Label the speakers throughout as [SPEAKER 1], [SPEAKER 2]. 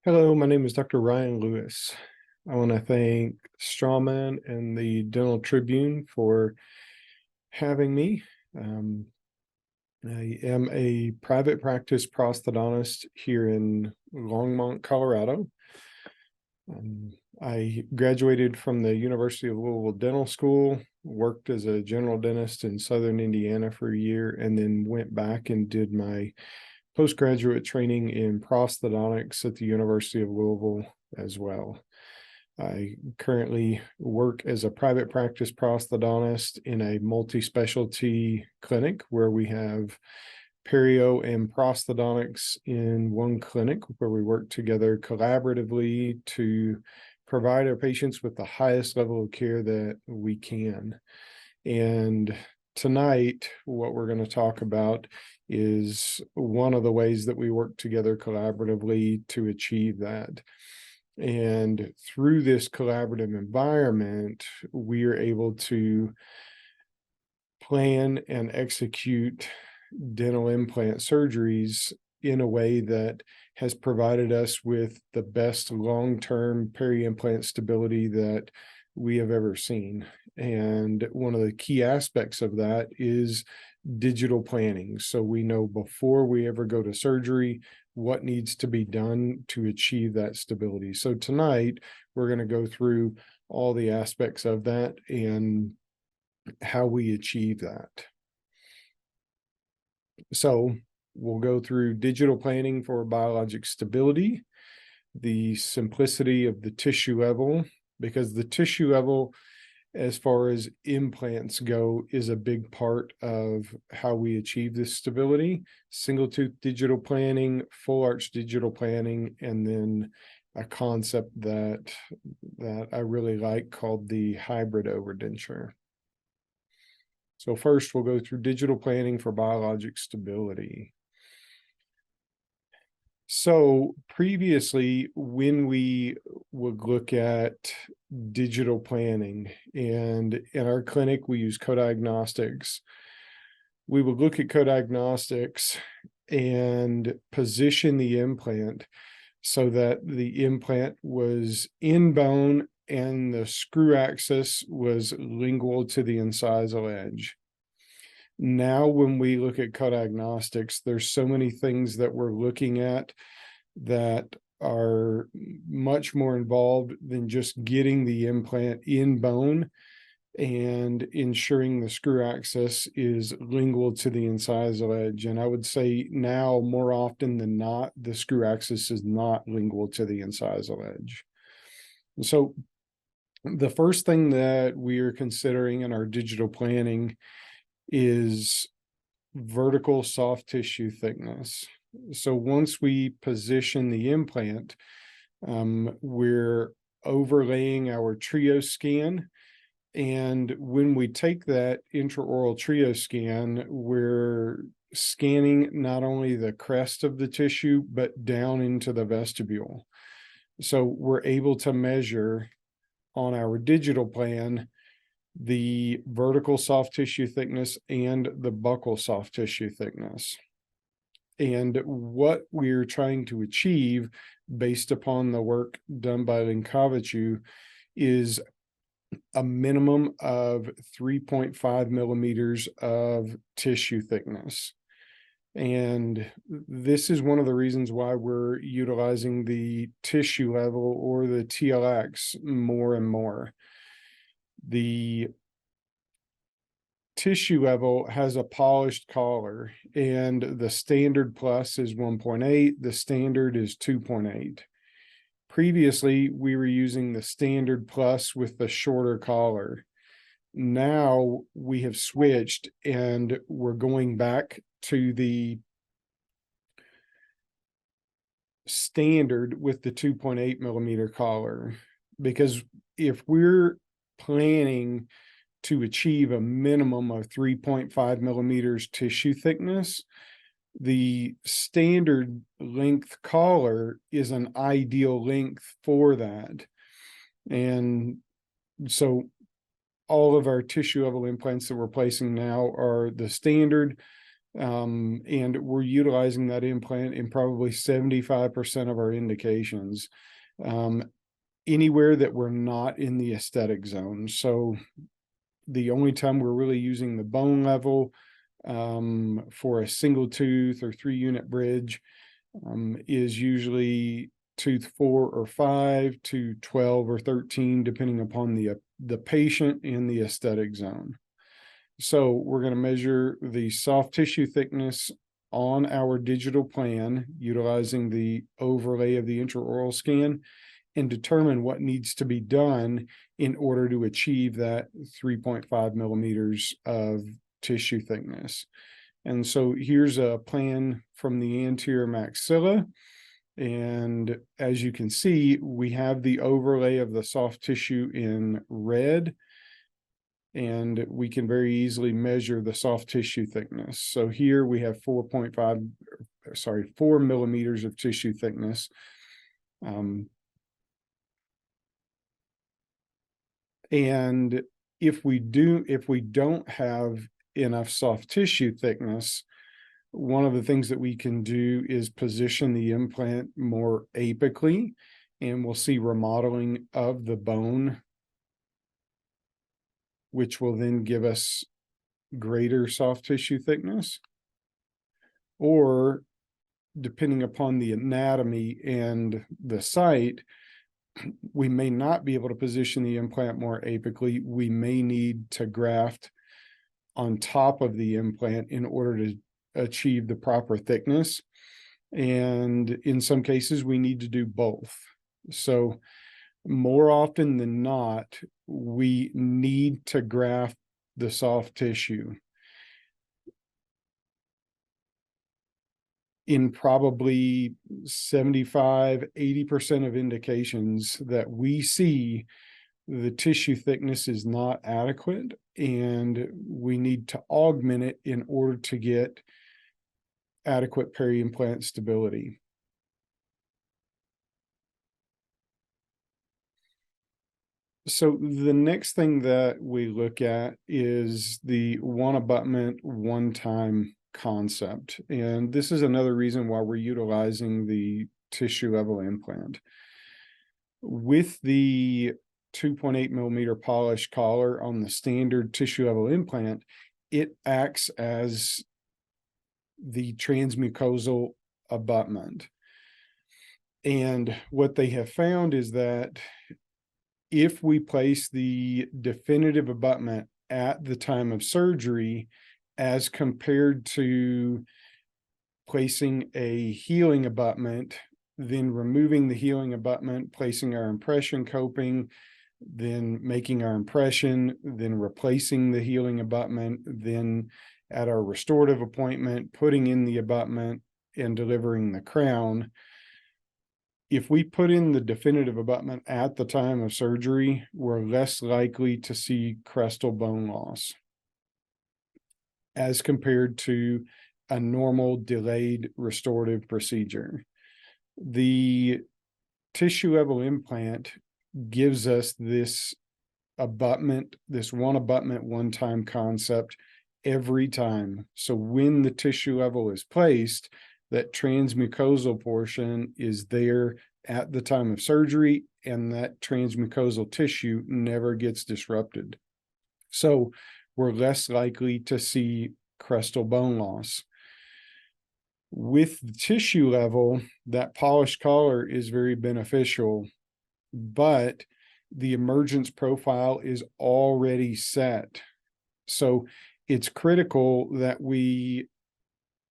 [SPEAKER 1] Hello, my name is Dr. Ryan Lewis. I want to thank Strawman and the Dental Tribune for having me. Um, I am a private practice prosthodontist here in Longmont, Colorado. I graduated from the University of Louisville Dental School, worked as a general dentist in Southern Indiana for a year, and then went back and did my postgraduate training in prosthodontics at the University of Louisville as well. I currently work as a private practice prosthodontist in a multi-specialty clinic where we have perio and prosthodontics in one clinic where we work together collaboratively to provide our patients with the highest level of care that we can. And tonight, what we're going to talk about is one of the ways that we work together collaboratively to achieve that. And through this collaborative environment, we are able to plan and execute dental implant surgeries in a way that has provided us with the best long-term peri-implant stability that we have ever seen. And one of the key aspects of that is digital planning. So we know before we ever go to surgery what needs to be done to achieve that stability. So tonight we're going to go through all the aspects of that and how we achieve that. So we'll go through digital planning for biologic stability, the simplicity of the tissue level, because the tissue level, as far as implants go, is a big part of how we achieve this stability. Single tooth digital planning, full arch digital planning, and then a concept that I really like called the hybrid overdenture. So first, we'll go through digital planning for biologic stability. So previously, when we would look at digital planning, and in our clinic, we use co-diagnostics, we would look at co-diagnostics and position the implant so that the implant was in bone and the screw axis was lingual to the incisal edge. Now, when we look at co-diagnostics, there's so many things that we're looking at that are much more involved than just getting the implant in bone and ensuring the screw axis is lingual to the incisal edge. And I would say now, more often than not, the screw axis is not lingual to the incisal edge. So the first thing that we are considering in our digital planning is vertical soft tissue thickness. So once we position the implant, we're overlaying our trio scan. And when we take that intraoral trio scan, we're scanning not only the crest of the tissue, but down into the vestibule. So we're able to measure on our digital plan the vertical soft tissue thickness and the buccal soft tissue thickness. And what we're trying to achieve based upon the work done by Linkovichu is a minimum of 3.5 millimeters of tissue thickness. And this is one of the reasons why we're utilizing the tissue level or the TLX more and more. The tissue level has a polished collar, and the standard plus is 1.8, the standard is 2.8. Previously, we were using the standard plus with the shorter collar. Now we have switched and we're going back to the standard with the 2.8 millimeter collar, because if we're planning to achieve a minimum of 3.5 millimeters tissue thickness, the standard length collar is an ideal length for that. And so all of our tissue level implants that we're placing now are the standard. And we're utilizing that implant in probably 75% of our indications, anywhere that we're not in the aesthetic zone. So the only time we're really using the bone level for a single tooth or 3-unit bridge is usually tooth 4 or 5 to 12 or 13, depending upon the patient and the aesthetic zone. So we're going to measure the soft tissue thickness on our digital plan utilizing the overlay of the intraoral scan and determine what needs to be done in order to achieve that 3.5 millimeters of tissue thickness. And so here's a plan from the anterior maxilla. And as you can see, we have the overlay of the soft tissue in red, and we can very easily measure the soft tissue thickness. So here we have 4 millimeters of tissue thickness. And if we don't have enough soft tissue thickness, one of the things that we can do is position the implant more apically, and we'll see remodeling of the bone, which will then give us greater soft tissue thickness. Or depending upon the anatomy and the site, we may not be able to position the implant more apically. We may need to graft on top of the implant in order to achieve the proper thickness. And in some cases, we need to do both. So more often than not, we need to graft the soft tissue. In probably 75–80% of indications that we see, the tissue thickness is not adequate, and we need to augment it in order to get adequate peri-implant stability. So the next thing that we look at is the one abutment, one time concept. And this is another reason why we're utilizing the tissue level implant. With the 2.8 millimeter polished collar on the standard tissue level implant, it acts as the transmucosal abutment. And what they have found is that if we place the definitive abutment at the time of surgery, as compared to placing a healing abutment, then removing the healing abutment, placing our impression coping, then making our impression, then replacing the healing abutment, then at our restorative appointment, putting in the abutment and delivering the crown. If we put in the definitive abutment at the time of surgery, we're less likely to see crestal bone loss as compared to a normal delayed restorative procedure. The tissue level implant gives us this abutment, this one abutment, one time concept every time. So when the tissue level is placed, that transmucosal portion is there at the time of surgery, and that transmucosal tissue never gets disrupted. So we're less likely to see crestal bone loss. With the tissue level, that polished collar is very beneficial, but the emergence profile is already set. So it's critical that we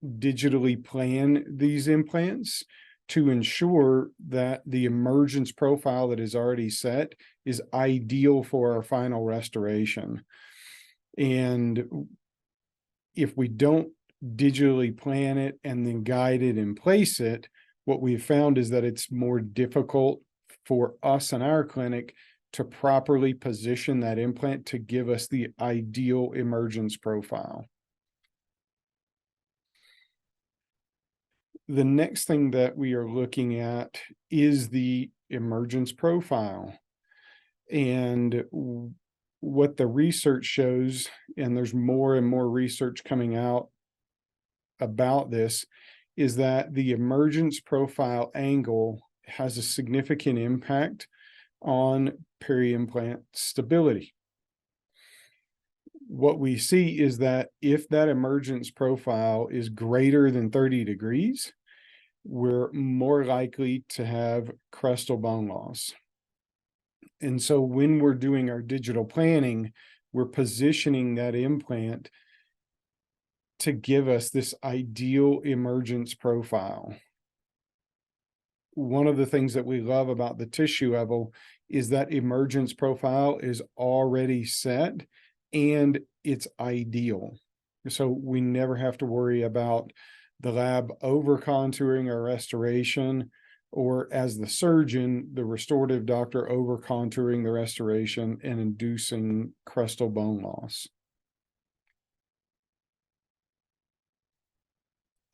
[SPEAKER 1] digitally plan these implants to ensure that the emergence profile that is already set is ideal for our final restoration. And if we don't digitally plan it and then guide it and place it, what we've found is that it's more difficult for us in our clinic to properly position that implant to give us the ideal emergence profile. The next thing that we are looking at is the emergence profile. And what the research shows, and there's more and more research coming out about this is that the emergence profile angle has a significant impact on peri-implant stability. What we see is that if that emergence profile is greater than 30 degrees, we're more likely to have crestal bone loss. And so when we're doing our digital planning, we're positioning that implant to give us this ideal emergence profile. One of the things that we love about the tissue level is that emergence profile is already set and it's ideal. So we never have to worry about the lab over contouring or restoration, or as the surgeon, the restorative doctor over contouring the restoration and inducing crestal bone loss.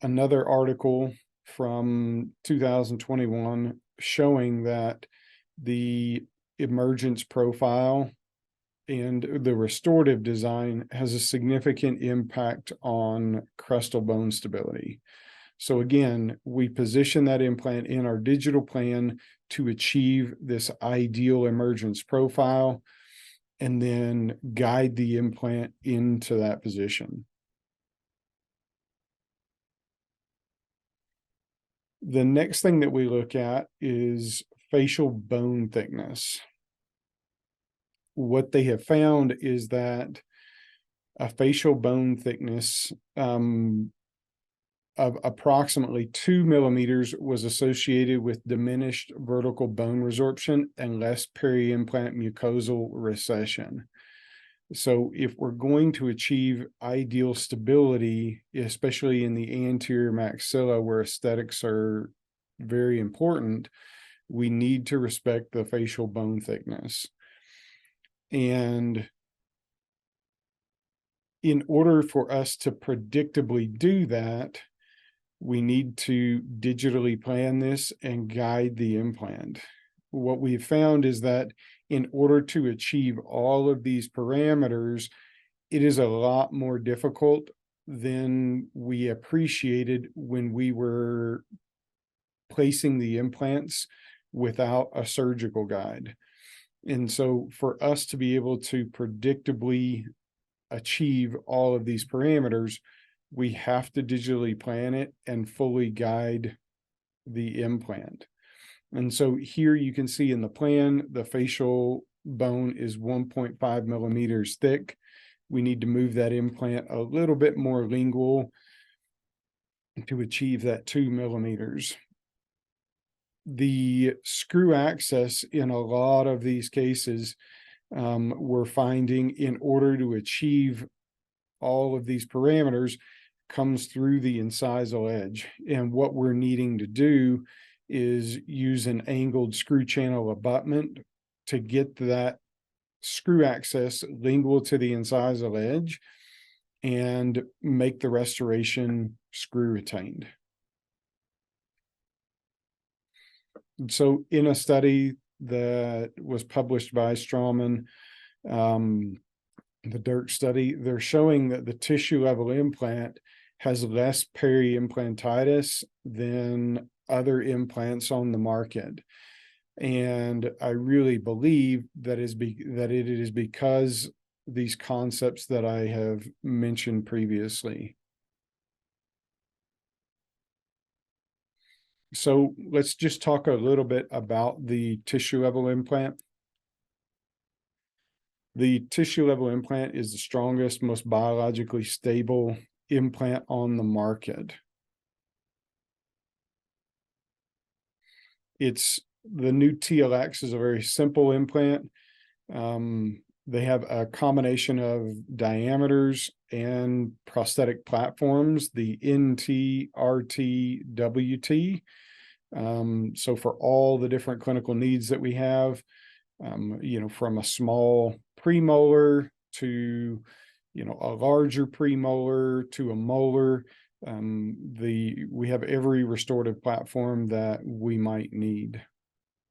[SPEAKER 1] Another article from 2021 showing that the emergence profile and the restorative design has a significant impact on crestal bone stability. So again, we position that implant in our digital plan to achieve this ideal emergence profile and then guide the implant into that position. The next thing that we look at is facial bone thickness. What they have found is that a facial bone thickness of approximately 2 millimeters was associated with diminished vertical bone resorption and less peri-implant mucosal recession. So if we're going to achieve ideal stability, especially in the anterior maxilla where aesthetics are very important, we need to respect the facial bone thickness. And in order for us to predictably do that, we need to digitally plan this and guide the implant. What we've found is that in order to achieve all of these parameters, it is a lot more difficult than we appreciated when we were placing the implants without a surgical guide. And so for us to be able to predictably achieve all of these parameters, we have to digitally plan it and fully guide the implant. And so here you can see in the plan, the facial bone is 1.5 millimeters thick. We need to move that implant a little bit more lingual to achieve that 2 millimeters. The screw access in a lot of these cases, we're finding in order to achieve all of these parameters comes through the incisal edge. And what we're needing to do is use an angled screw channel abutment to get that screw access lingual to the incisal edge and make the restoration screw retained. So in a study that was published by Strawman, the Dirk study, they're showing that the tissue level implant has less peri-implantitis than other implants on the market. And I really believe that it is because these concepts that I have mentioned previously. So let's just talk a little bit about the tissue level implant. The tissue level implant is the strongest, most biologically stable implant on the market. The new TLX is a very simple implant. They have a combination of diameters and prosthetic platforms, the NT, RT, WT. So for all the different clinical needs that we have, from a small premolar to, a larger premolar to a molar, we have every restorative platform that we might need,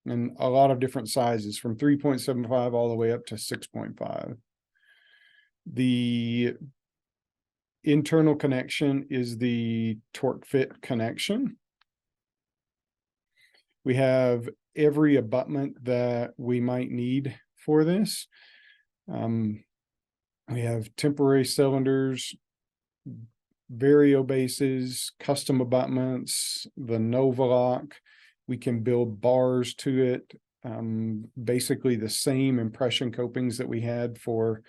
[SPEAKER 1] and a lot of different sizes from 3.75 all the way up to 6.5. The internal connection is the torque fit connection. We have every abutment that we might need for this. We have temporary cylinders, vario bases, custom abutments, the Nova lock. We can build bars to it. Basically the same impression copings that we had for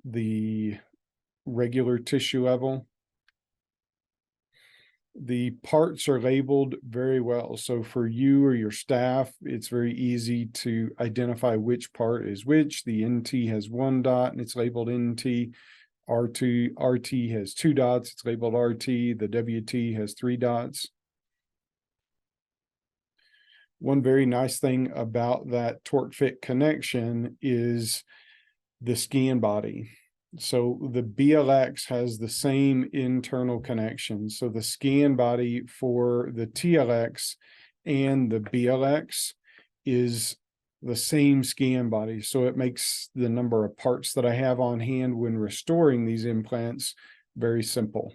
[SPEAKER 1] the regular tissue level. The parts are labeled very well. So for you or your staff, it's very easy to identify which part is which. The NT has 1 dot and it's labeled NT. RT has 2 dots, it's labeled RT. The WT has 3 dots. One very nice thing about that torque fit connection is the scan body. So the BLX has the same internal connection. So the scan body for the TLX and the BLX is the same scan body. So it makes the number of parts that I have on hand when restoring these implants very simple.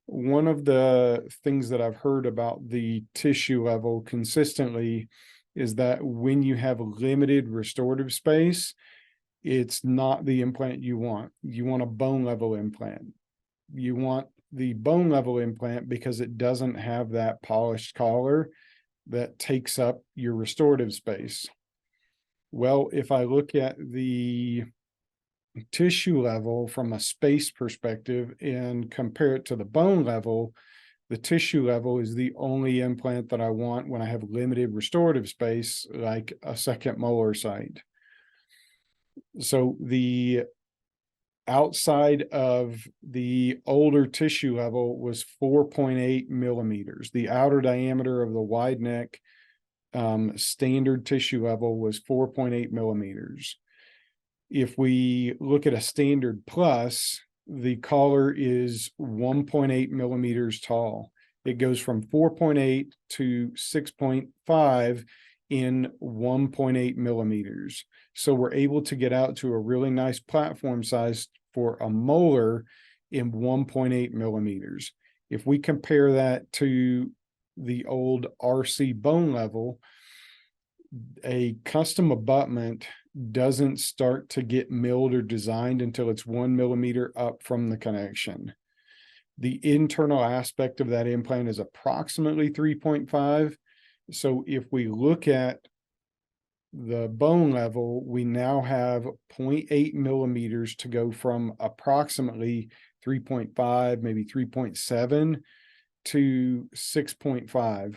[SPEAKER 1] One of the things that I've heard about the tissue level consistently is that when you have limited restorative space, it's not the implant you want. You want a bone level implant. You want the bone level implant because it doesn't have that polished collar that takes up your restorative space. Well, if I look at the tissue level from a space perspective and compare it to the bone level, the tissue level is the only implant that I want when I have limited restorative space, like a second molar site. So the outside of the older tissue level was 4.8 millimeters. The outer diameter of the wide neck standard tissue level was 4.8 millimeters. If we look at a standard plus, the collar is 1.8 millimeters tall. It goes from 4.8 to 6.5 in 1.8 millimeters. So we're able to get out to a really nice platform size for a molar in 1.8 millimeters. If we compare that to the old RC bone level, a custom abutment doesn't start to get milled or designed until it's 1 millimeter up from the connection. The internal aspect of that implant is approximately 3.5. So if we look at the bone level, we now have 0.8 millimeters to go from approximately 3.5, maybe 3.7 to 6.5.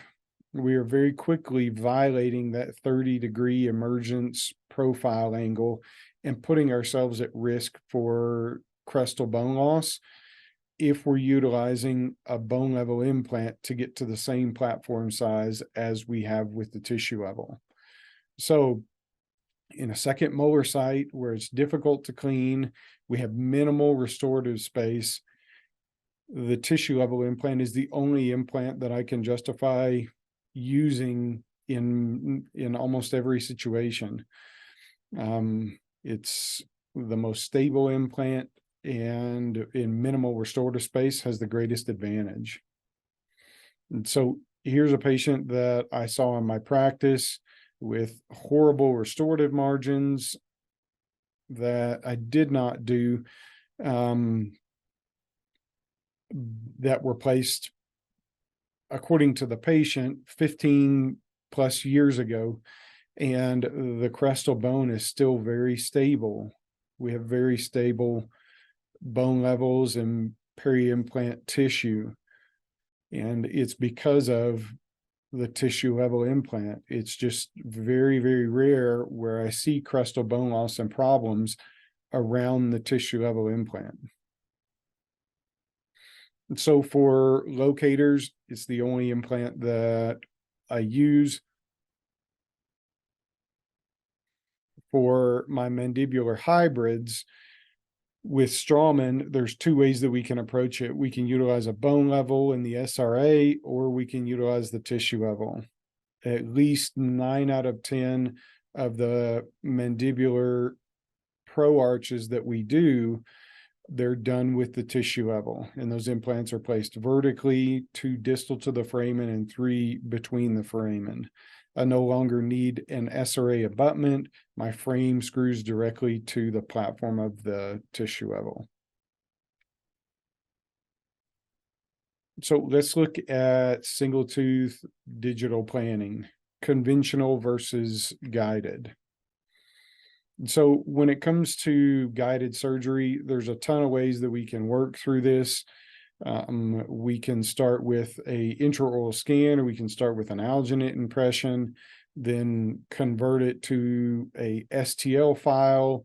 [SPEAKER 1] We are very quickly violating that 30-degree emergence profile angle and putting ourselves at risk for crestal bone loss if we're utilizing a bone level implant to get to the same platform size as we have with the tissue level. So in a second molar site where it's difficult to clean, we have minimal restorative space, the tissue level implant is the only implant that I can justify using in almost every situation. It's the most stable implant, and in minimal restorative space has the greatest advantage. And so here's a patient that I saw in my practice with horrible restorative margins that I did not do, that were placed according to the patient 15 plus years ago, and the crestal bone is still very stable. We have very stable bone levels and peri-implant tissue, and it's because of the tissue level implant. It's just very, very rare where I see crestal bone loss and problems around the tissue level implant. So for locators, it's the only implant that I use. For my mandibular hybrids with Strawman, there's 2 ways that we can approach it. We can utilize a bone level in the SRA, or we can utilize the tissue level. At least 9 out of 10 of the mandibular pro arches that we do, they're done with the tissue level, and those implants are placed vertically, 2 distal to the foramen and 3 between the foramen. I no longer need an SRA abutment. My frame screws directly to the platform of the tissue level. So let's look at single tooth digital planning, conventional versus guided. So when it comes to guided surgery, there's a ton of ways that we can work through this. We can start with a intraoral scan, or we can start with an alginate impression, then convert it to a STL file,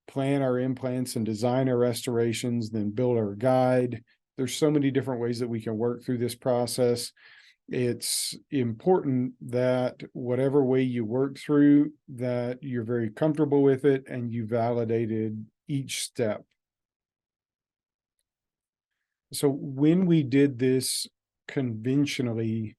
[SPEAKER 1] plan our implants and design our restorations, then build our guide. There's so many different ways that we can work through this process. It's important that whatever way you work through, that you're very comfortable with it and you validated each step. So when we did this conventionally,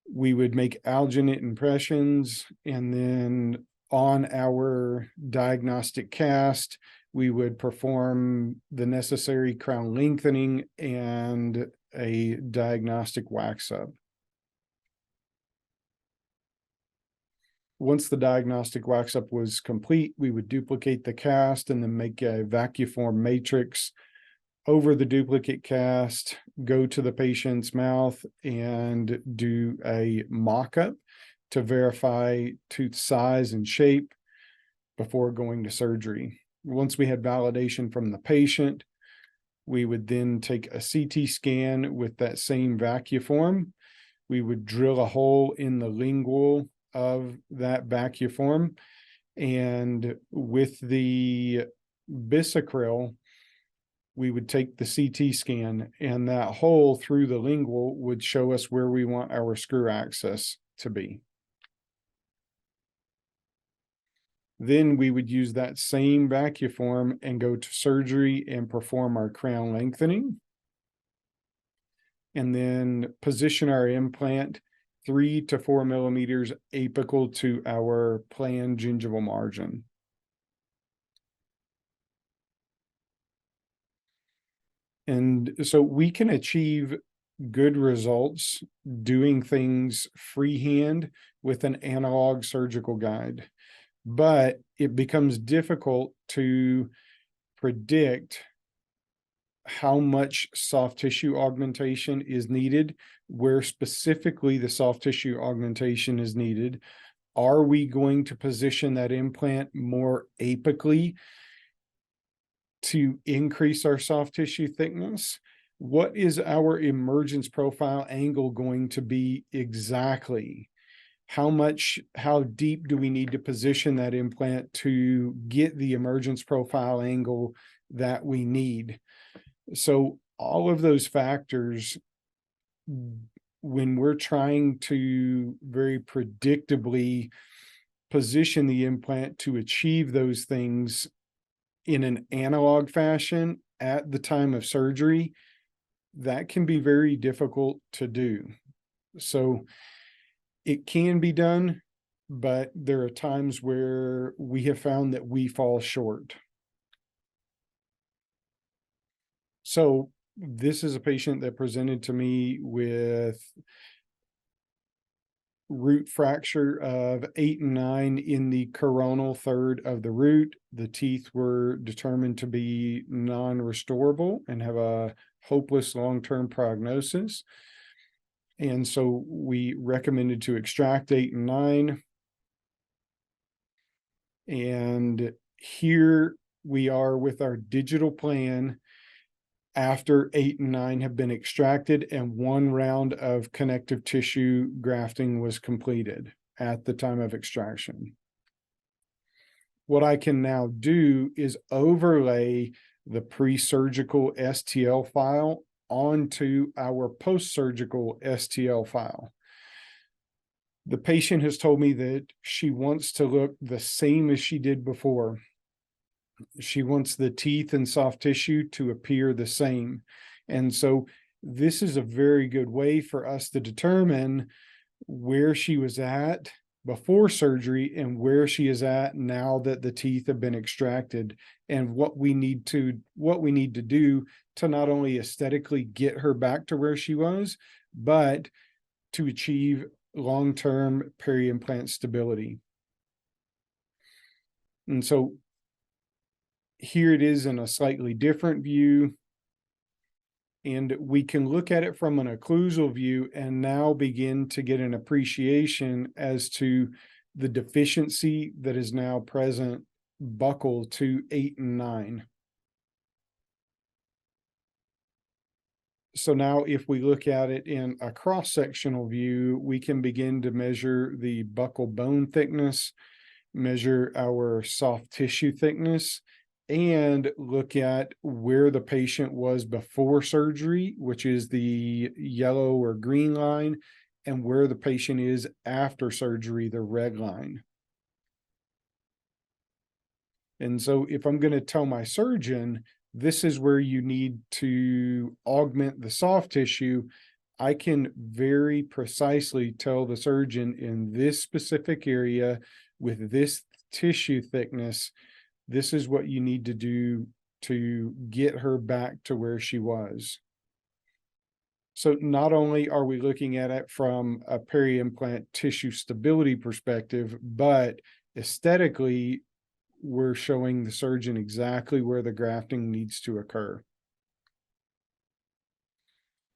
[SPEAKER 1] we would make alginate impressions, and then on our diagnostic cast, we would perform the necessary crown lengthening and a diagnostic wax up. Once the diagnostic wax up was complete, we would duplicate the cast and then make a vacuform matrix over the duplicate cast, go to the patient's mouth and do a mock-up to verify tooth size and shape before going to surgery. Once we had validation from the patient, we would then take a CT scan with that same vacuform. We would drill a hole in the lingual of that vacuform, and with the bisacryl, we would take the CT scan, and that hole through the lingual would show us where we want our screw access to be. Then we would use that same vacuform and go to surgery and perform our crown lengthening, and then position our implant 3 to 4 millimeters apical to our planned gingival margin. And so we can achieve good results doing things freehand with an analog surgical guide, but it becomes difficult to predict how much soft tissue augmentation is needed, where specifically the soft tissue augmentation is needed. Are we going to position that implant more apically to increase our soft tissue thickness? What is our emergence profile angle going to be exactly? How deep do we need to position that implant to get the emergence profile angle that we need? So all of those factors, when we're trying to very predictably position the implant to achieve those things in an analog fashion at the time of surgery, that can be very difficult to do. So it can be done, but there are times where we have found that we fall short. So this is a patient that presented to me with root fracture of 8 and 9 in the coronal third of the root. The teeth were determined to be non-restorable and have a hopeless long-term prognosis. And so we recommended to extract 8 and 9. And here we are with our digital plan after 8 and 9 have been extracted and 1 round of connective tissue grafting was completed at the time of extraction. What I can now do is overlay the pre-surgical STL file onto our post-surgical STL file. The patient has told me that she wants to look the same as she did before. She wants the teeth and soft tissue to appear the same. And so this is a very good way for us to determine where she was at before surgery and where she is at now that the teeth have been extracted, and what we need to do to not only aesthetically get her back to where she was, but to achieve long-term peri-implant stability. And so here it is in a slightly different view. And we can look at it from an occlusal view and now begin to get an appreciation as to the deficiency that is now present buccal 2, 8, and 9. So now if we look at it in a cross-sectional view, we can begin to measure the buccal bone thickness, measure our soft tissue thickness, and look at where the patient was before surgery, which is the yellow or green line, and where the patient is after surgery, the red line. And so if I'm going to tell my surgeon, this is where you need to augment the soft tissue, I can very precisely tell the surgeon in this specific area with this tissue thickness, this is what you need to do to get her back to where she was. So not only are we looking at it from a peri-implant tissue stability perspective, but aesthetically, we're showing the surgeon exactly where the grafting needs to occur.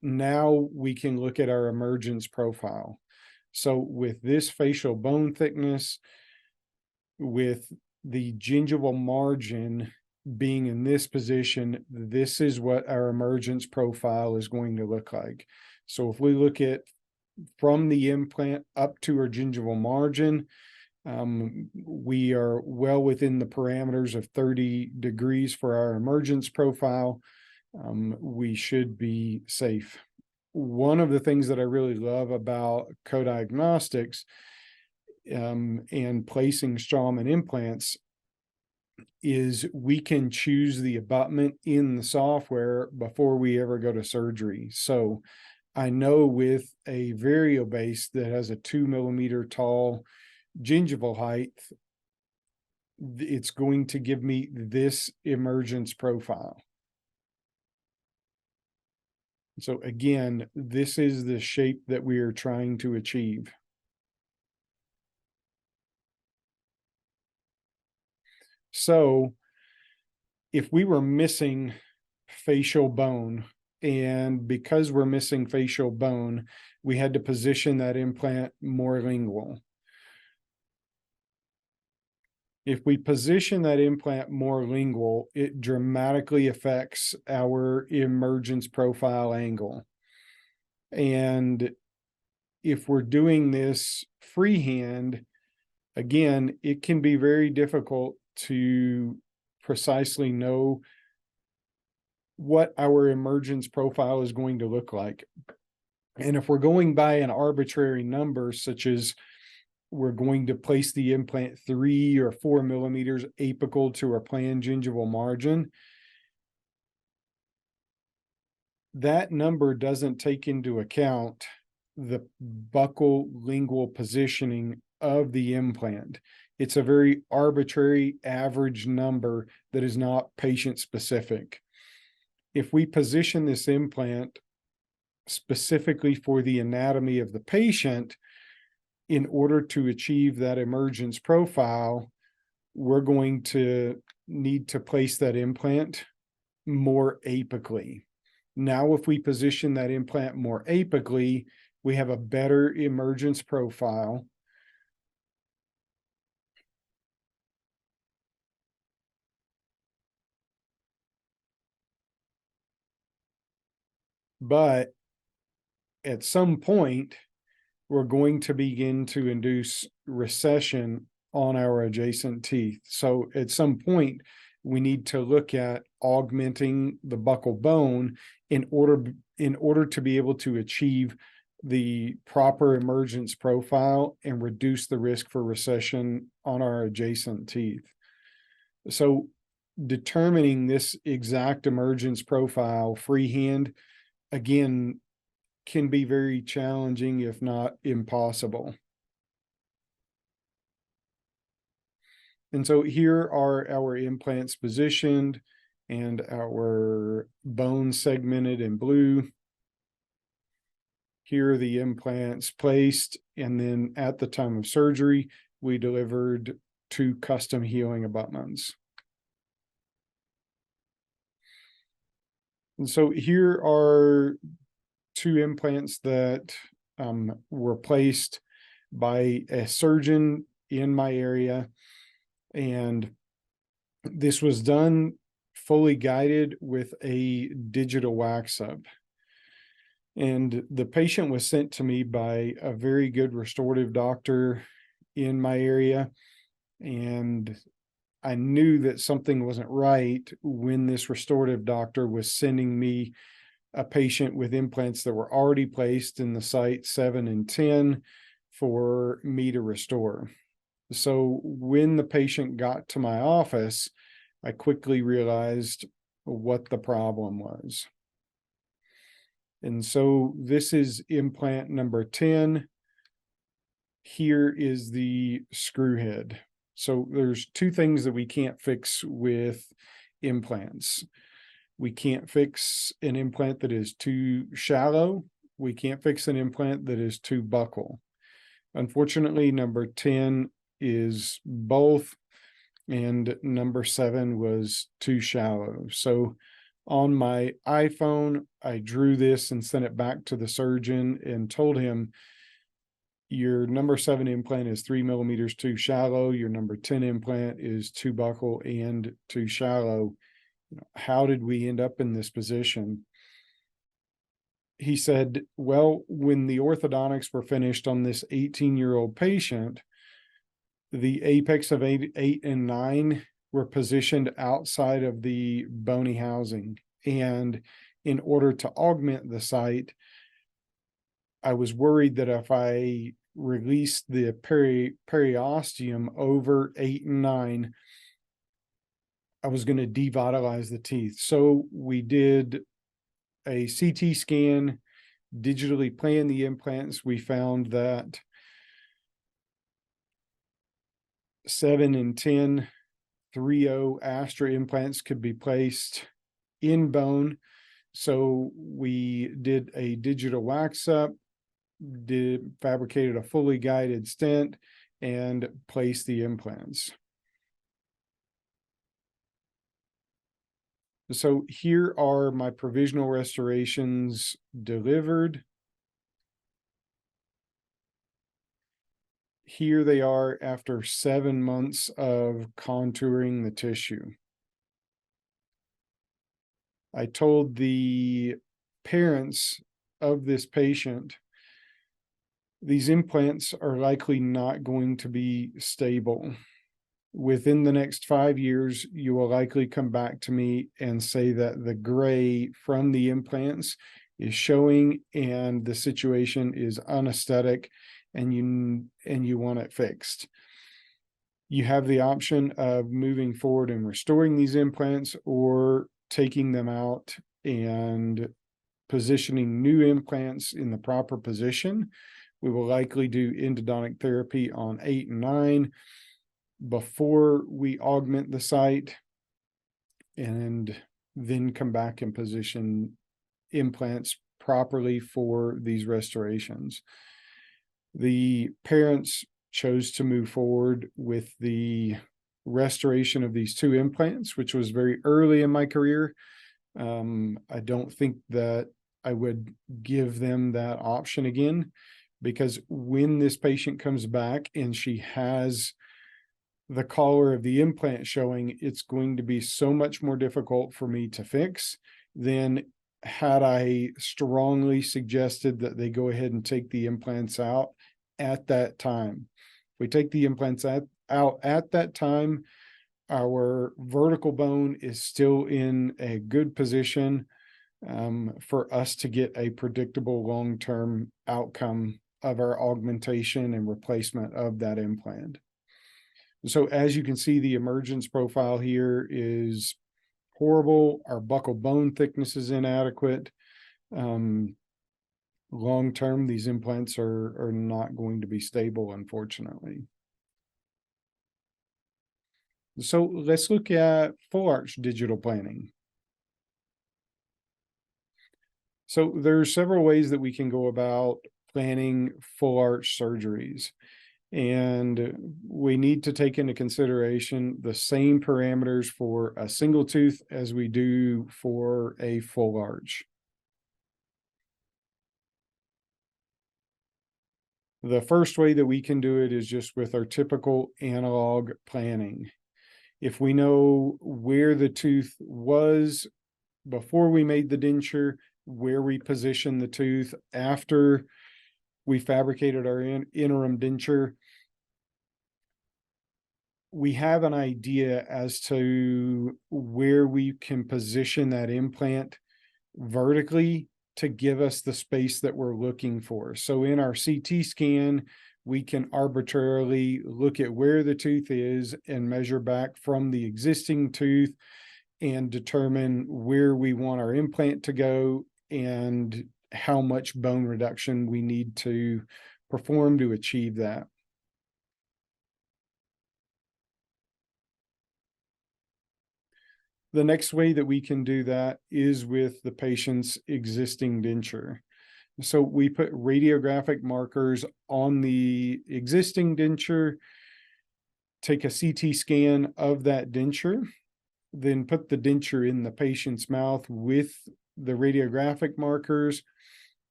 [SPEAKER 1] Now we can look at our emergence profile. So with this facial bone thickness, with the gingival margin being in this position, this is what our emergence profile is going to look like. So if we look at from the implant up to our gingival margin, we are well within the parameters of 30 degrees for our emergence profile. We should be safe. One of the things that I really love about co-diagnostics and placing Straumann implants is we can choose the abutment in the software before we ever go to surgery. So I know with a variobase that has a 2 millimeter tall gingival height, it's going to give me this emergence profile. So again, this is the shape that we are trying to achieve. So if we were missing facial bone, and because we're missing facial bone, we had to position that implant more lingual. If we position that implant more lingual, it dramatically affects our emergence profile angle. And if we're doing this freehand, again, it can be very difficult to precisely know what our emergence profile is going to look like. And if we're going by an arbitrary number, such as we're going to place the implant 3 or 4 millimeters apical to our planned gingival margin, that number doesn't take into account the buccal lingual positioning of the implant. It's a very arbitrary average number that is not patient specific. If we position this implant specifically for the anatomy of the patient, in order to achieve that emergence profile, we're going to need to place that implant more apically. Now, if we position that implant more apically, we have a better emergence profile. But at some point, we're going to begin to induce recession on our adjacent teeth. So at some point, we need to look at augmenting the buccal bone in order to be able to achieve the proper emergence profile and reduce the risk for recession on our adjacent teeth. So determining this exact emergence profile freehand, again, can be very challenging, if not impossible. And so here are our implants positioned and our bone segmented in blue. Here are the implants placed. And then at the time of surgery, we delivered 2 custom healing abutments. And so here are 2 implants that were placed by a surgeon in my area. And this was done fully guided with a digital wax up. And the patient was sent to me by a very good restorative doctor in my area. And I knew that something wasn't right when this restorative doctor was sending me a patient with implants that were already placed in the site 7 and 10 for me to restore. So when the patient got to my office, I quickly realized what the problem was. And so this is implant number 10. Here is the screw head. So there's 2 things that we can't fix with implants. We can't fix an implant that is too shallow. We can't fix an implant that is too buccal. Unfortunately, number 10 is both, and number 7 was too shallow. So on my iPhone, I drew this and sent it back to the surgeon and told him, your number 7 implant is 3 millimeters too shallow. Your number 10 implant is too buccal and too shallow. How did we end up in this position? He said, well, when the orthodontics were finished on this 18-year-old patient, the apex of 8 and 9 were positioned outside of the bony housing. And in order to augment the site, I was worried that if I released the periosteum over 8 and 9, I was going to devitalize the teeth. So we did a CT scan, digitally planned the implants. We found that 7 and 10 3.0 Astra implants could be placed in bone. So we did a digital wax up, fabricated a fully guided stent, and placed the implants. So here are my provisional restorations delivered. Here they are after 7 months of contouring the tissue. I told the parents of this patient, these implants are likely not going to be stable. Within the next 5 years, you will likely come back to me and say that the gray from the implants is showing and the situation is unaesthetic, and you want it fixed. You have the option of moving forward and restoring these implants, or taking them out and positioning new implants in the proper position. We will likely do endodontic therapy on 8 and 9 before we augment the site, and then come back and position implants properly for these restorations. The parents chose to move forward with the restoration of these 2 implants, which was very early in my career. I don't think that I would give them that option again, because when this patient comes back and she has the collar of the implant showing, it's going to be so much more difficult for me to fix than had I strongly suggested that they go ahead and take the implants out at that time. If we take the implants out at that time, our vertical bone is still in a good position for us to get a predictable long-term outcome of our augmentation and replacement of that implant. So as you can see, the emergence profile here is horrible. Our buccal bone thickness is inadequate. Long-term, these implants are not going to be stable, unfortunately. So let's look at full arch digital planning. So there's several ways that we can go about planning full arch surgeries. And we need to take into consideration the same parameters for a single tooth as we do for a full arch. The first way that we can do it is just with our typical analog planning. If we know where the tooth was before we made the denture, where we position the tooth after we fabricated our interim denture, we have an idea as to where we can position that implant vertically to give us the space that we're looking for. So in our CT scan, we can arbitrarily look at where the tooth is and measure back from the existing tooth and determine where we want our implant to go and how much bone reduction we need to perform to achieve that. The next way that we can do that is with the patient's existing denture. So we put radiographic markers on the existing denture, take a CT scan of that denture, then put the denture in the patient's mouth with the radiographic markers,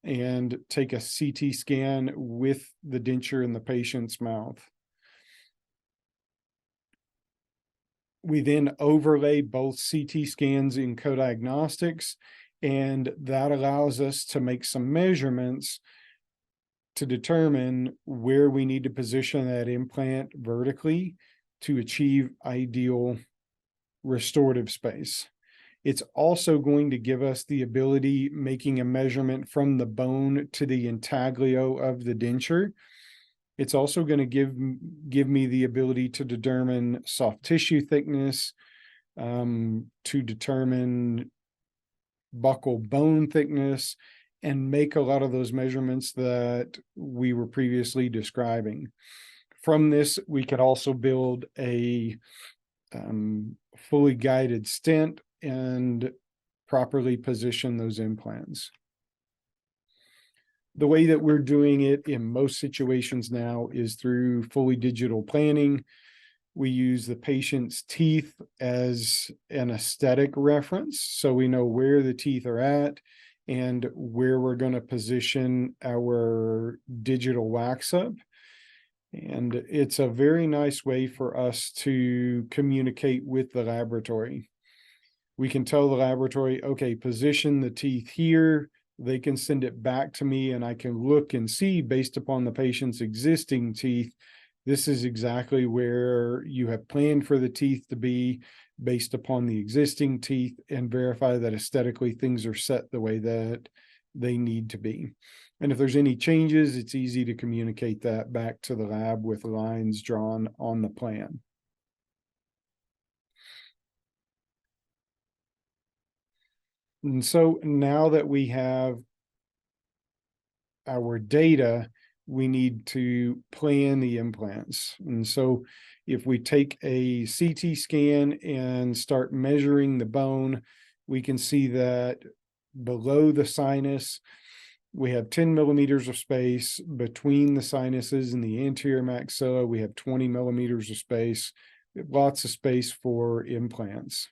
[SPEAKER 1] and take a CT scan with the denture in the patient's mouth. We then overlay both CT scans in co-diagnostics, and that allows us to make some measurements to determine where we need to position that implant vertically to achieve ideal restorative space. It's also going to give us the ability, making a measurement from the bone to the intaglio of the denture. It's also going to give me the ability to determine soft tissue thickness, to determine buccal bone thickness, and make a lot of those measurements that we were previously describing. From this, we could also build a fully guided stent and properly position those implants. The way that we're doing it in most situations now is through fully digital planning. We use the patient's teeth as an aesthetic reference, so we know where the teeth are at and where we're going to position our digital wax up. And it's a very nice way for us to communicate with the laboratory. We can tell the laboratory, okay, position the teeth here. They can send it back to me, and I can look and see, based upon the patient's existing teeth, this is exactly where you have planned for the teeth to be based upon the existing teeth, and verify that aesthetically things are set the way that they need to be. And if there's any changes, it's easy to communicate that back to the lab with lines drawn on the plan. And so now that we have our data, we need to plan the implants. And so if we take a CT scan and start measuring the bone, we can see that below the sinus, we have 10 millimeters of space. Between the sinuses and the anterior maxilla, we have 20 millimeters of space. Lots of space for implants.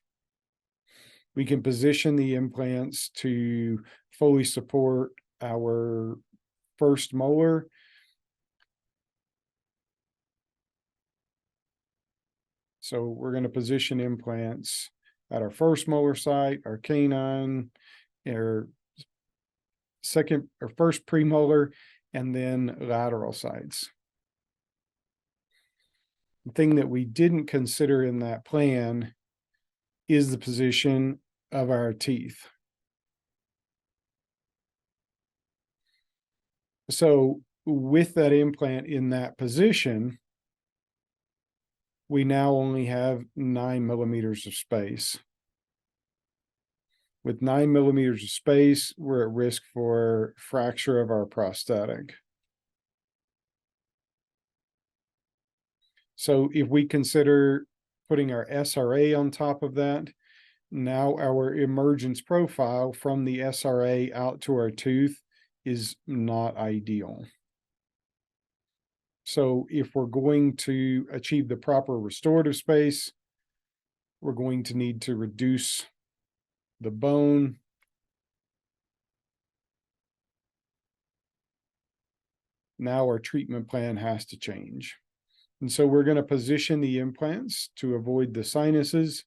[SPEAKER 1] We can position the implants to fully support our first molar. So we're going to position implants at our first molar site, our canine, our second or first premolar, and then lateral sites. The thing that we didn't consider in that plan is the position of our teeth. So with that implant in that position, we now only have 9 millimeters of space. With 9 millimeters of space, we're at risk for fracture of our prosthetic. So if we consider putting our SRA on top of that. Now our emergence profile from the SRA out to our tooth is not ideal. So if we're going to achieve the proper restorative space, we're going to need to reduce the bone. Now our treatment plan has to change. And so we're going to position the implants to avoid the sinuses.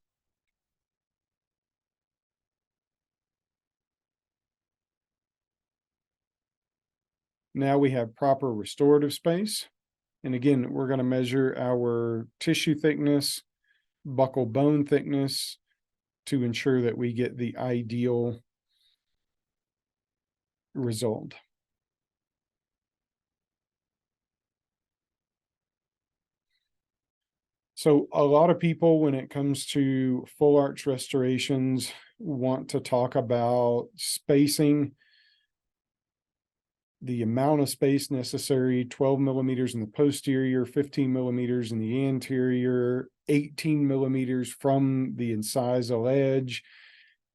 [SPEAKER 1] Now we have proper restorative space. And again, we're going to measure our tissue thickness, buccal bone thickness to ensure that we get the ideal result. So a lot of people, when it comes to full arch restorations, want to talk about spacing, the amount of space necessary, 12 millimeters in the posterior, 15 millimeters in the anterior, 18 millimeters from the incisal edge,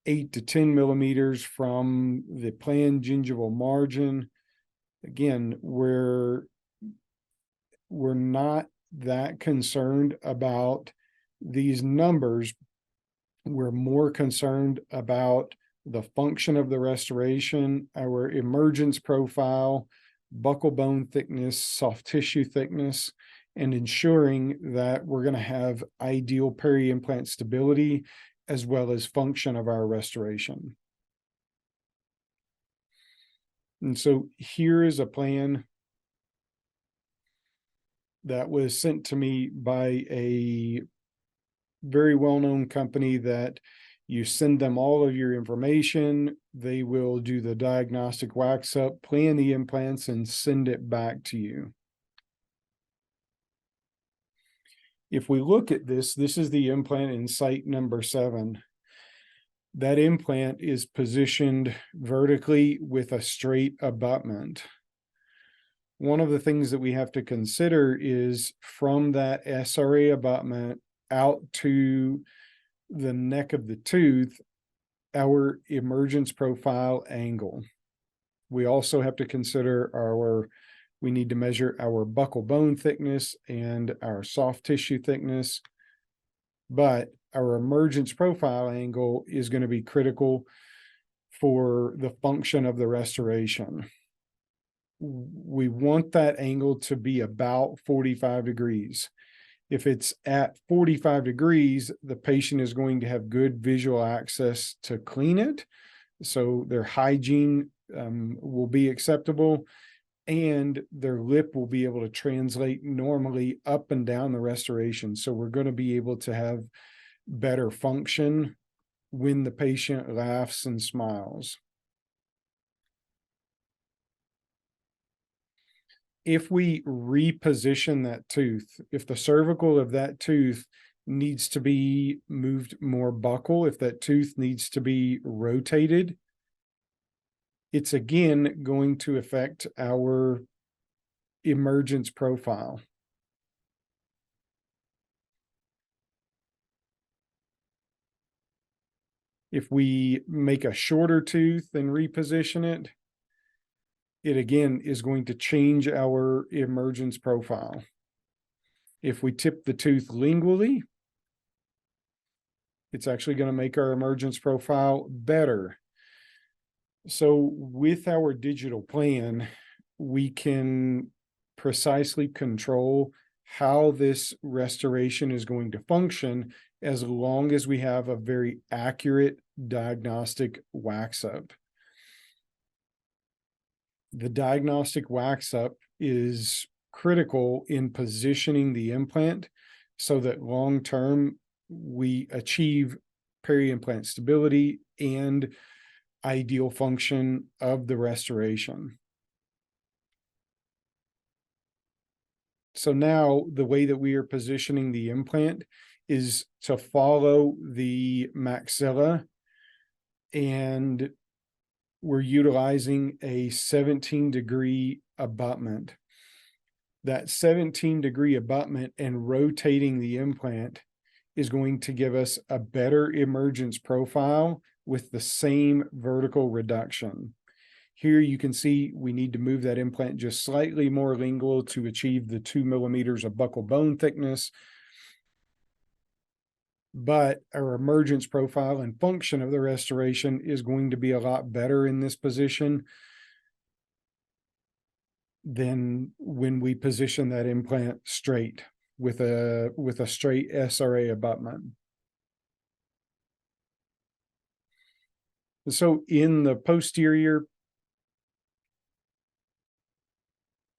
[SPEAKER 1] 8 to 10 millimeters from the planned gingival margin. Again, we're not that concerned about these numbers. We're more concerned about the function of the restoration, our emergence profile, buccal bone thickness, soft tissue thickness, and ensuring that we're going to have ideal peri-implant stability as well as function of our restoration. And so here is a plan that was sent to me by a very well-known company that you send them all of your information. They will do the diagnostic wax up, plan the implants, and send it back to you. If we look at this, this is the implant in site number 7. That implant is positioned vertically with a straight abutment. One of the things that we have to consider is from that SRA abutment out to the neck of the tooth, our emergence profile angle. We also have to consider we need to measure our buccal bone thickness and our soft tissue thickness, but our emergence profile angle is going to be critical for the function of the restoration. We want that angle to be about 45 degrees. If it's at 45 degrees, the patient is going to have good visual access to clean it. So their hygiene will be acceptable, and their lip will be able to translate normally up and down the restoration. So we're going to be able to have better function when the patient laughs and smiles. If we reposition that tooth, if the cervical of that tooth needs to be moved more buccal, if that tooth needs to be rotated, it's again going to affect our emergence profile. If we make a shorter tooth and reposition it, it again is going to change our emergence profile. If we tip the tooth lingually, it's actually going to make our emergence profile better. So with our digital plan, we can precisely control how this restoration is going to function as long as we have a very accurate diagnostic wax up. The diagnostic wax up is critical in positioning the implant so that long term we achieve peri-implant stability and ideal function of the restoration. So now the way that we are positioning the implant is to follow the maxilla, and we're utilizing a 17-degree abutment. That 17-degree abutment and rotating the implant is going to give us a better emergence profile with the same vertical reduction. Here you can see we need to move that implant just slightly more lingual to achieve the 2 millimeters of buccal bone thickness. But our emergence profile and function of the restoration is going to be a lot better in this position than when we position that implant straight with a straight SRA abutment. So in the posterior,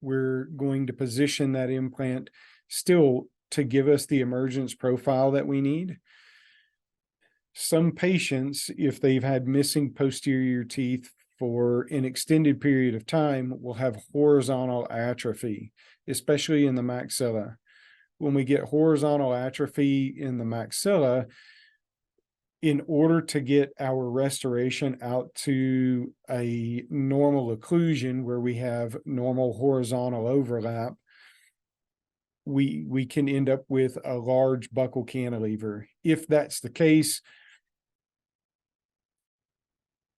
[SPEAKER 1] we're going to position that implant still to give us the emergence profile that we need. Some patients, if they've had missing posterior teeth for an extended period of time, will have horizontal atrophy, especially in the maxilla. When we get horizontal atrophy in the maxilla, in order to get our restoration out to a normal occlusion where we have normal horizontal overlap, we can end up with a large buccal cantilever. If that's the case,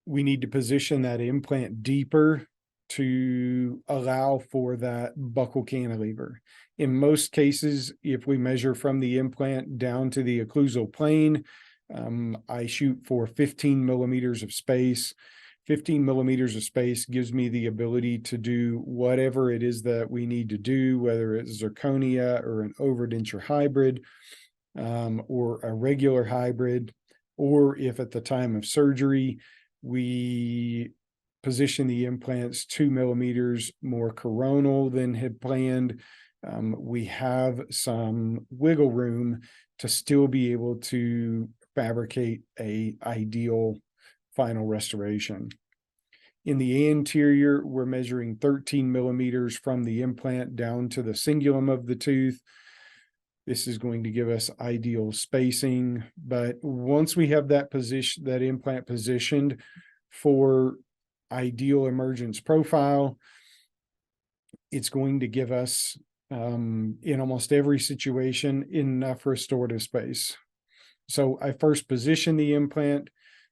[SPEAKER 1] we need to position that implant deeper to allow for that buccal cantilever. In most cases, if we measure from the implant down to the occlusal plane, I shoot for 15 millimeters of space. 15 millimeters of space gives me the ability to do whatever it is that we need to do, whether it's zirconia or an overdenture hybrid, or a regular hybrid, or if at the time of surgery, we position the implants 2 millimeters more coronal than had planned. We have some wiggle room to still be able to fabricate a ideal final restoration. In the anterior, we're measuring 13 millimeters from the implant down to the cingulum of the tooth. This is going to give us ideal spacing, but once we have that implant positioned for ideal emergence profile, it's going to give us, in almost every situation, enough restorative space. So I first position the implant,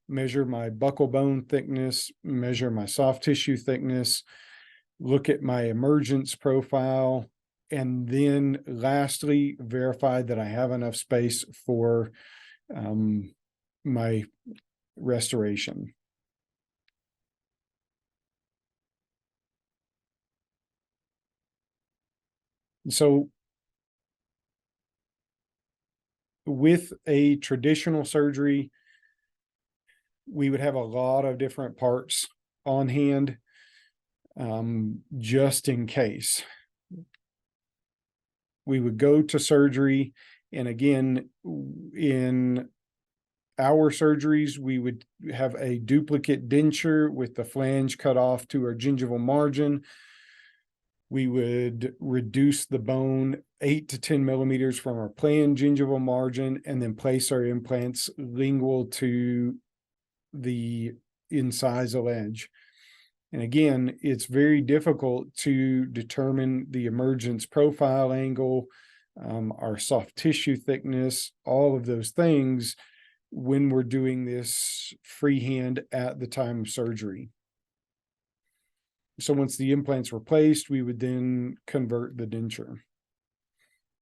[SPEAKER 1] measure my buccal bone thickness, measure my soft tissue thickness, look at my emergence profile, and then lastly, verify that I have enough space for my restoration. So with a traditional surgery, we would have a lot of different parts on hand, just in case. We would go to surgery, and again, in our surgeries, we would have a duplicate denture with the flange cut off to our gingival margin. We would reduce the bone 8 to 10 millimeters from our planned gingival margin, and then place our implants lingual to the incisal edge. And again, it's very difficult to determine the emergence profile angle, our soft tissue thickness, all of those things when we're doing this freehand at the time of surgery. So once the implants were placed, we would then convert the denture.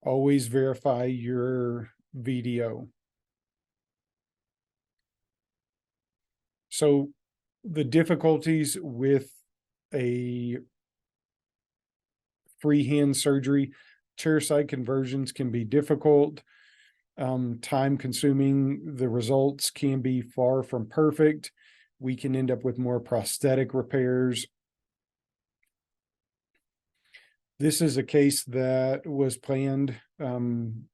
[SPEAKER 1] Always verify your VDO. So the difficulties with a freehand surgery, chairside conversions can be difficult, time consuming. The results can be far from perfect. We can end up with more prosthetic repairs. This is a case that was planned, and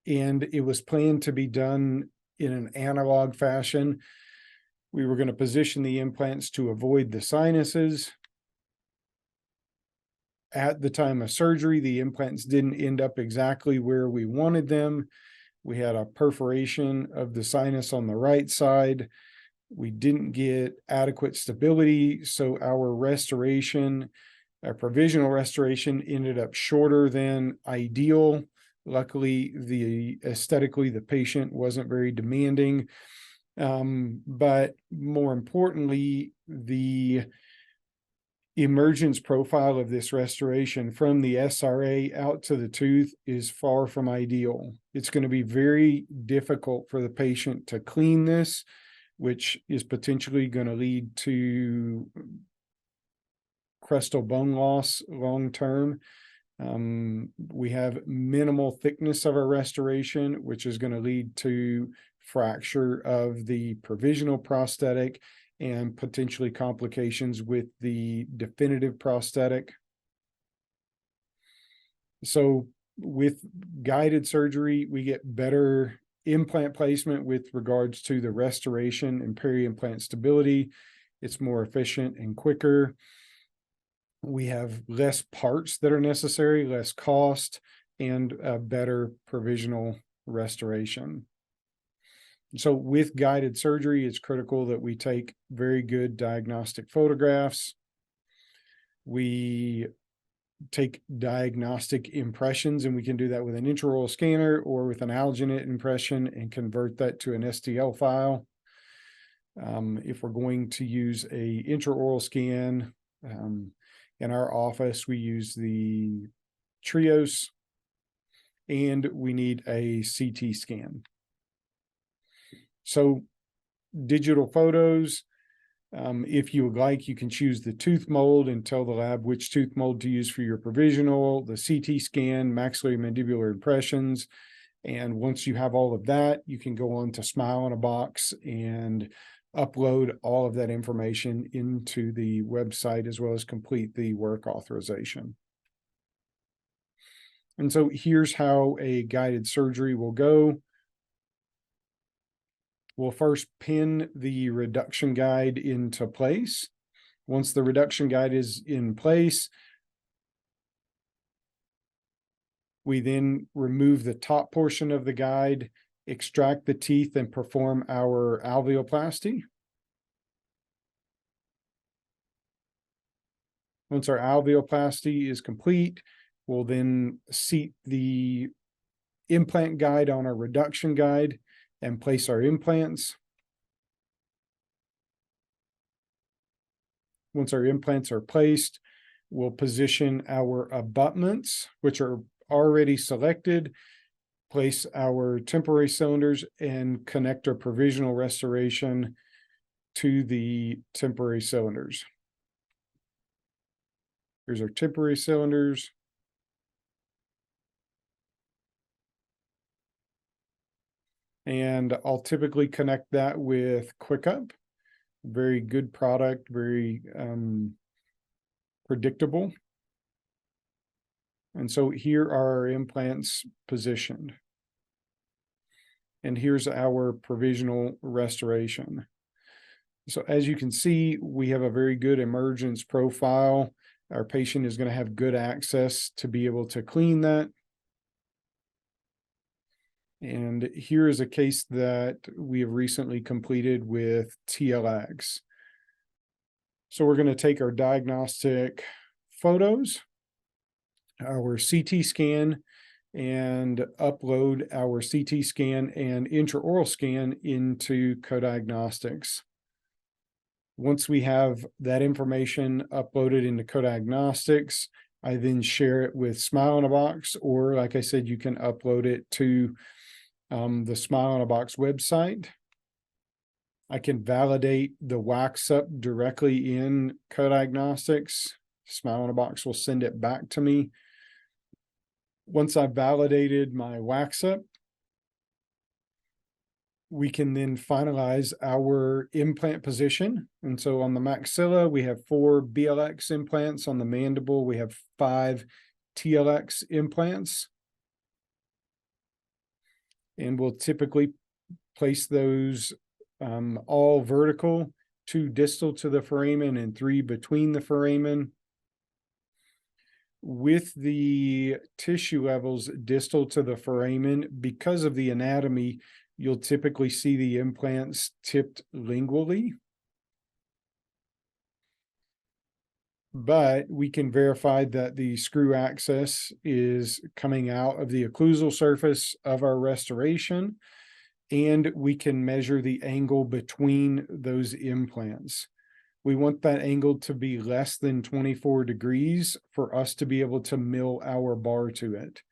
[SPEAKER 1] it was planned to be done in an analog fashion. We were going to position the implants to avoid the sinuses. At the time of surgery, the implants didn't end up exactly where we wanted them. We had a perforation of the sinus on the right side. We didn't get adequate stability, so our provisional restoration ended up shorter than ideal. Luckily, aesthetically, the patient wasn't very demanding. But more importantly, the emergence profile of this restoration from the SRA out to the tooth is far from ideal. It's going to be very difficult for the patient to clean this, which is potentially going to lead to crestal bone loss long term. We have minimal thickness of our restoration, which is going to lead to fracture of the provisional prosthetic and potentially complications with the definitive prosthetic. So with guided surgery, we get better implant placement with regards to the restoration and peri-implant stability. It's more efficient and quicker. We have less parts that are necessary, less cost, and a better provisional restoration. So with guided surgery, it's critical that we take very good diagnostic photographs. We take diagnostic impressions, and we can do that with an intraoral scanner or with an alginate impression and convert that to an STL file. If we're going to use a intraoral scan, in our office, we use the Trios, and we need a CT scan. So digital photos, if you would like, you can choose the tooth mold and tell the lab which tooth mold to use for your provisional, the CT scan, maxillary mandibular impressions. And once you have all of that, you can go on to Smile in a Box and upload all of that information into the website, as well as complete the work authorization. And so here's how a guided surgery will go. We'll first pin the reduction guide into place. Once the reduction guide is in place, we then remove the top portion of the guide, extract the teeth, and perform our alveoplasty. Once our alveoplasty is complete, we'll then seat the implant guide on our reduction guide and place our implants. Once our implants are placed, we'll position our abutments, which are already selected, place our temporary cylinders, and connect our provisional restoration to the temporary cylinders. Here's our temporary cylinders. And I'll typically connect that with QuickUp. Very good product, very predictable. And so here are our implants positioned. And here's our provisional restoration. So as you can see, we have a very good emergence profile. Our patient is going to have good access to be able to clean that. And here is a case that we have recently completed with TLX. So we're going to take our diagnostic photos, our CT scan, and upload our CT scan and intraoral scan into Co-Diagnostics. Once we have that information uploaded into Co-Diagnostics, I then share it with Smile in a Box, or like I said, you can upload it to the Smile in a Box website. I can validate the wax up directly in Co-Diagnostics. Smile in a Box will send it back to me. Once I've validated my wax up, we can then finalize our implant position. And so on the maxilla, we have 4 BLX implants. On the mandible, we have 5 TLX implants. And we'll typically place those all vertical, 2 distal to the foramen and 3 between the foramen. With the tissue levels distal to the foramen, because of the anatomy, you'll typically see the implants tipped lingually. but we can verify that the screw access is coming out of the occlusal surface of our restoration, and we can measure the angle between those implants. We want that angle to be less than 24 degrees for us to be able to mill our bar to it.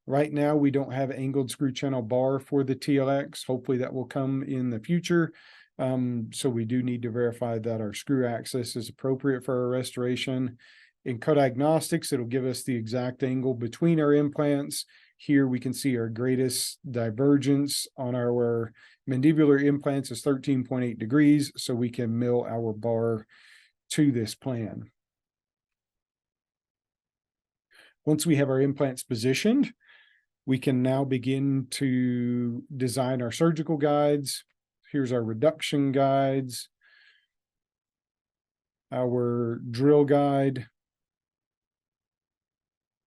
[SPEAKER 1] Right now, we don't have angled screw channel bar for the TLX. Hopefully that will come in the future. So we do need to verify that our screw access is appropriate for our restoration. In co-diagnostics, it'll give us the exact angle between our implants. Here we can see our greatest divergence on our mandibular implants is 13.8 degrees, so we can mill our bar to this plan. Once we have our implants positioned, we can now begin to design our surgical guides. Here's our reduction guides, our drill guide,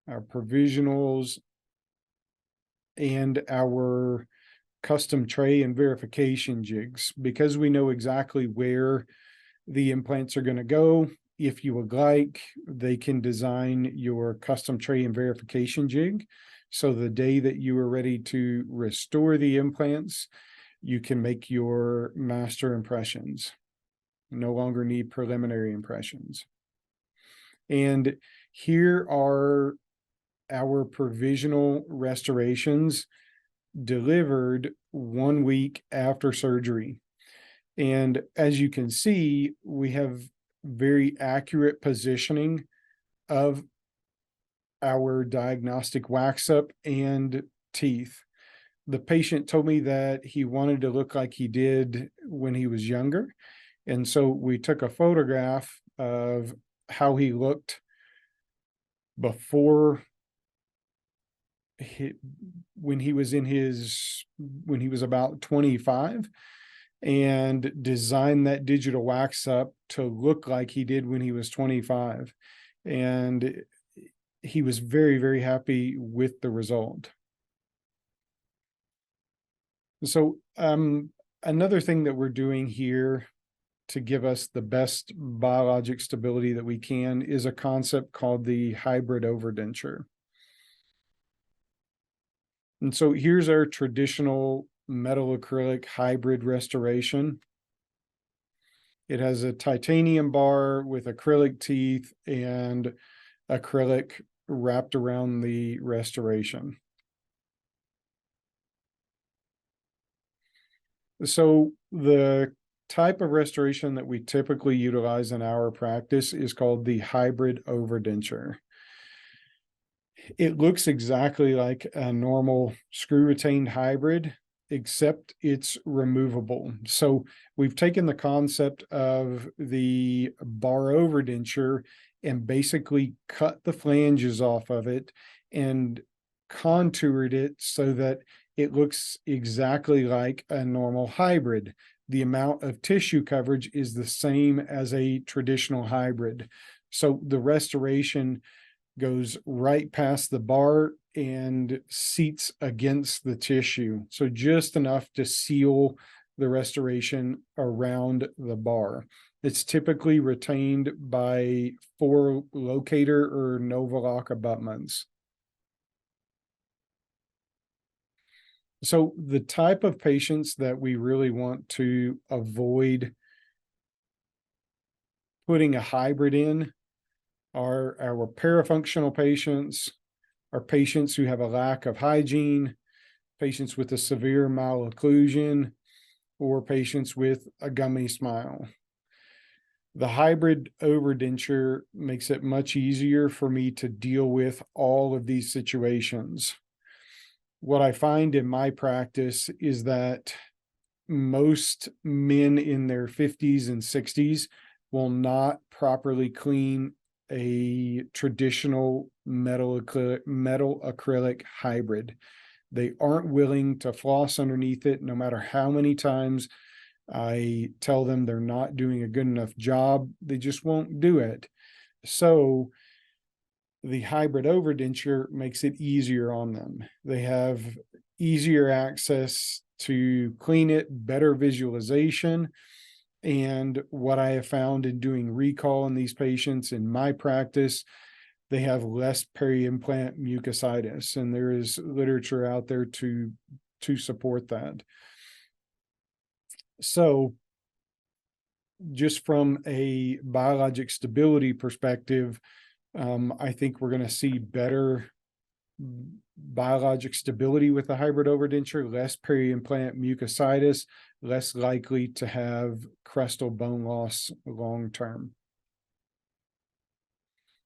[SPEAKER 1] our provisionals, and our custom tray and verification jigs. Because we know exactly where the implants are going to go, if you would like, they can design your custom tray and verification jig. So the day that you are ready to restore the implants, you can make your master impressions. No longer need preliminary impressions. And here are our provisional restorations delivered 1 week after surgery. And as you can see, we have very accurate positioning of our diagnostic wax up and teeth. The patient told me that he wanted to look like he did when he was younger. And so we took a photograph of how he looked before when he was about 25, and designed that digital wax up to look like he did when he was 25. And he was very, very happy with the result. So another thing that we're doing here to give us the best biologic stability that we can is a concept called the hybrid overdenture. And so here's our traditional metal acrylic hybrid restoration. It has a titanium bar with acrylic teeth and acrylic wrapped around the restoration. So the type of restoration that we typically utilize in our practice is called the hybrid overdenture. It looks exactly like a normal screw retained hybrid, except it's removable. So we've taken the concept of the bar overdenture and basically cut the flanges off of it and contoured it so that it looks exactly like a normal hybrid. The amount of tissue coverage is the same as a traditional hybrid. So the restoration goes right past the bar and seats against the tissue. So just enough to seal the restoration around the bar. It's typically retained by 4 locator or Novalock abutments. So the type of patients that we really want to avoid putting a hybrid in are our parafunctional patients, are patients who have a lack of hygiene, patients with a severe malocclusion, or patients with a gummy smile. The hybrid overdenture makes it much easier for me to deal with all of these situations. What I find in my practice is that most men in their 50s and 60s will not properly clean a traditional metal acrylic hybrid. They aren't willing to floss underneath it, no matter how many times I tell them they're not doing a good enough job. They just won't do it. So the hybrid overdenture makes it easier on them. They have easier access to clean it, better visualization, And what I have found in doing recall in these patients in my practice, they have less peri-implant mucositis, and there is literature out there to support that. So just from a biologic stability perspective, I think we're going to see better biologic stability with the hybrid overdenture, less peri-implant mucositis, less likely to have crestal bone loss long term.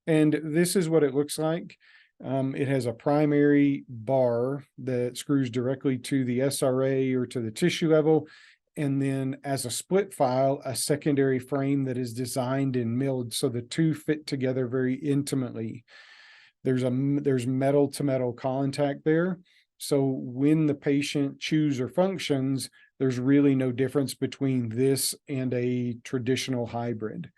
[SPEAKER 1] And this is what it looks like. It has a primary bar that screws directly to the SRA or to the tissue level. And then as a split file, a secondary frame that is designed and milled so the two fit together very intimately. There's metal to metal contact there. So when the patient chews or functions, there's really no difference between this and a traditional hybrid.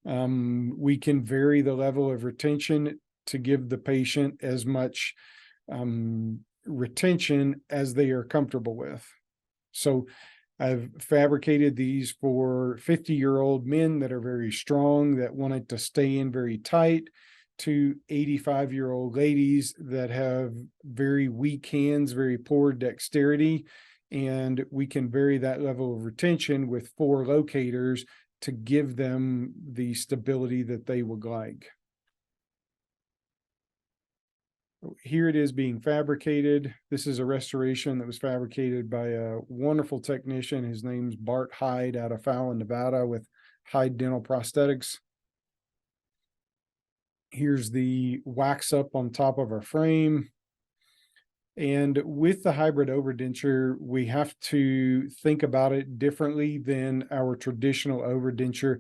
[SPEAKER 1] We can vary the level of retention to give the patient as much retention as they are comfortable with. So I've fabricated these for 50-year-old men that are very strong, that want it to stay in very tight, to 85-year-old ladies that have very weak hands, very poor dexterity. And we can vary that level of retention with 4 locators to give them the stability that they would like. Here it is being fabricated. This is a restoration that was fabricated by a wonderful technician. His name's Bart Hyde out of Fallon, Nevada, with Hyde Dental Prosthetics. Here's the wax up on top of our frame. And with the hybrid overdenture, we have to think about it differently than our traditional overdenture,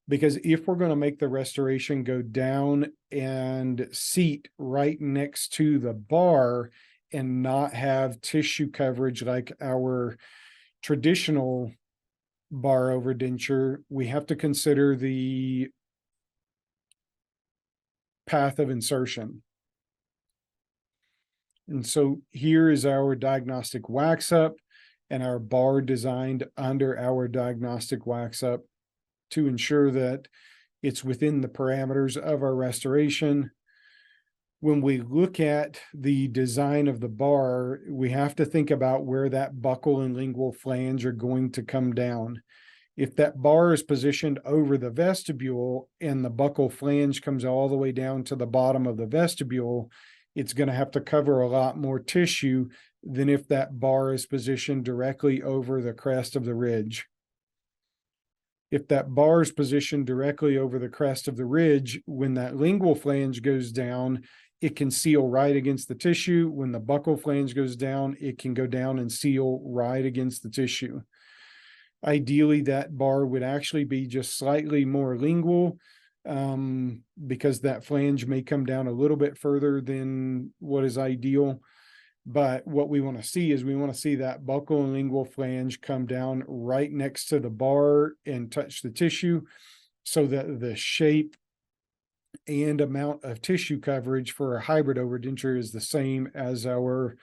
[SPEAKER 1] because if we're going to make the restoration go down and seat right next to the bar and not have tissue coverage like our traditional bar overdenture, we have to consider the path of insertion. And so here is our diagnostic wax up and our bar designed under our diagnostic wax up to ensure that it's within the parameters of our restoration. When we look at the design of the bar, we have to think about where that buccal and lingual flange are going to come down. If that bar is positioned over the vestibule and the buccal flange comes all the way down to the bottom of the vestibule, it's going to have to cover a lot more tissue than if that bar is positioned directly over the crest of the ridge. If that bar is positioned directly over the crest of the ridge, when that lingual flange goes down, it can seal right against the tissue. When the buccal flange goes down, it can go down and seal right against the tissue. Ideally, that bar would actually be just slightly more lingual, because that flange may come down a little bit further than what is ideal. But what we want to see is we want to see that buccal and lingual flange come down right next to the bar and touch the tissue, so that the shape and amount of tissue coverage for a hybrid overdenture is the same as our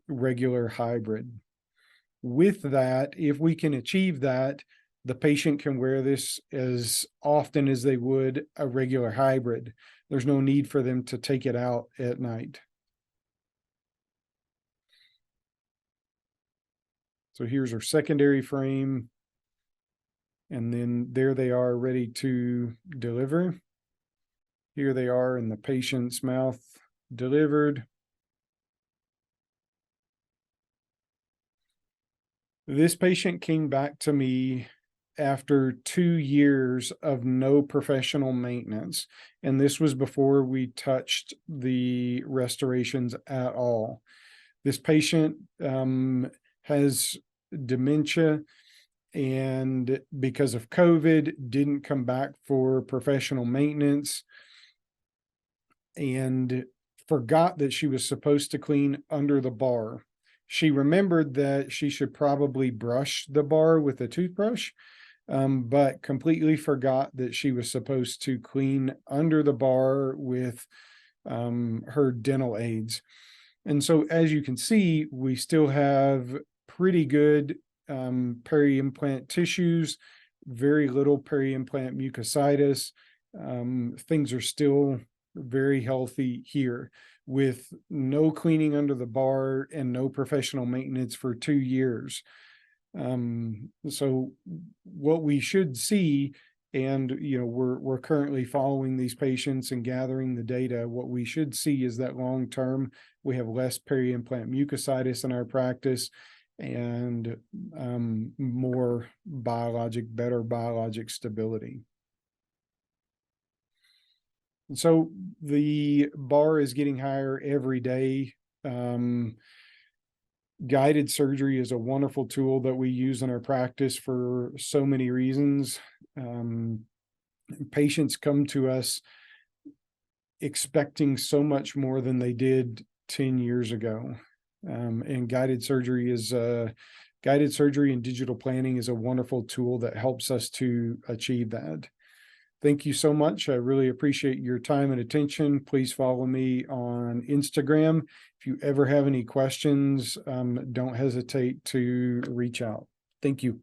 [SPEAKER 1] regular hybrid. With that, if we can achieve that, the patient can wear this as often as they would a regular hybrid. There's no need for them to take it out at night. So here's our secondary frame. And then there they are ready to deliver. Here they are in the patient's mouth, delivered. This patient came back to me after 2 years of no professional maintenance. And this was before we touched the restorations at all. This patient has dementia, and because of COVID, didn't come back for professional maintenance and forgot that she was supposed to clean under the bar. She remembered that she should probably brush the bar with a toothbrush, but completely forgot that she was supposed to clean under the bar with her dental aids. And so, as you can see, we still have pretty good peri-implant tissues, very little peri-implant mucositis. Things are still very healthy here with no cleaning under the bar and no professional maintenance for 2 years. So what we should see, and we're currently following these patients and gathering the data, what we should see is that long term we have less peri-implant mucositis in our practice and better biologic stability. So the bar is getting higher every day. Guided surgery is a wonderful tool that we use in our practice for so many reasons. Patients come to us expecting so much more than they did 10 years ago. And guided surgery and digital planning is a wonderful tool that helps us to achieve that. Thank you so much. I really appreciate your time and attention. Please follow me on Instagram. If you ever have any questions, don't hesitate to reach out. Thank you.